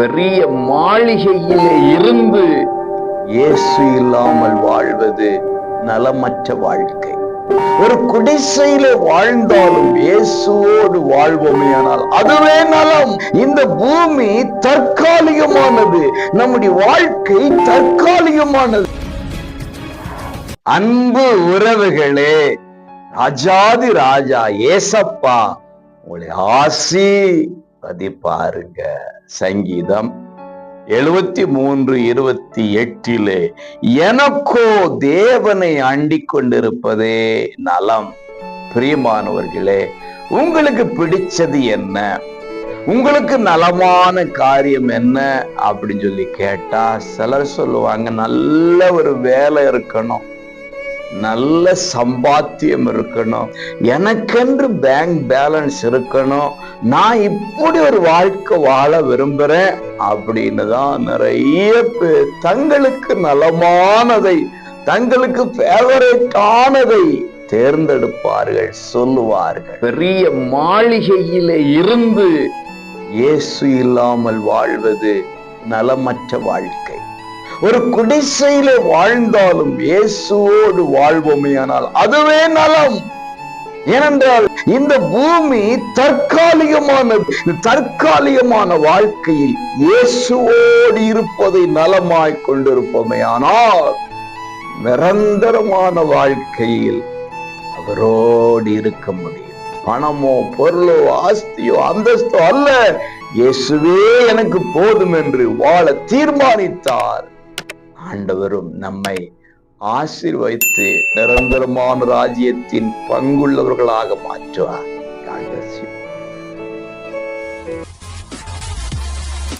பெரிய மாளிகையிலே இருந்து இயேசு இல்லாமல் வாழ்வது நலமற்ற வாழ்க்கை. ஒரு குடிசையில வாழ்ந்தாலும் இயேசுவோடு வாழ்வோமேயானால் அதுவே நலம். இந்த பூமி தற்காலிகமானது, நம்முடைய வாழ்க்கை தற்காலிகமானது. அன்பு உறவுகளே, ராஜாதி ராஜா ஏசப்பா உங்களை ஆசீர்வதிப்பாருங்க. சங்கீதம் 73:28 எனக்கோ தேவனை அண்டிக் கொண்டிருப்பதே நலம். பிரியமானவர்களே, உங்களுக்கு பிடிச்சது என்ன? உங்களுக்கு நலமான காரியம் என்ன அப்படின்னு சொல்லி கேட்டா சிலர் சொல்லுவாங்க, நல்ல ஒரு வேலை இருக்கணும், நல்ல சம்பாத்தியம் இருக்கணும், எனக்கென்று பேங்க் பேலன்ஸ் இருக்கணும், நான் இப்படி ஒரு வாழ்க்கை வாழ விரும்புறேன் அப்படின்னு தான் நிறைய பேர் தங்களுக்கு நலமானதை, தங்களுக்கு ஃபேவரட்டானதை தேர்ந்தெடுப்பார்கள், சொல்லுவார்கள். பெரிய மாளிகையிலே இருந்து இயேசு இல்லாமல் வாழ்வது நலமற்ற வாழ்க்கை. ஒரு குடிசையில வாழ்ந்தாலும் இயேசுவோடு வாழ்வோமேயானால் அதுவே நலம். ஏனென்றால் இந்த பூமி தற்காலிகமானது. தற்காலிகமான வாழ்க்கையில் இயேசுவோடு இருப்பதை நலமாய் கொண்டிருப்போமேயானால் நிரந்தரமான வாழ்க்கையில் அவரோடு இருக்க முடியும். பணமோ பொருளோ ஆஸ்தியோ அந்தஸ்தோ அல்ல, இயேசுவே எனக்கு போதும் என்று வாழ தீர்மானித்தார். ஆண்டவரும் நம்மை ஆசீர்வதித்து நிரந்தரமான ராஜ்யத்தின் பங்குள்ளவர்களாக மாற்றுவார்.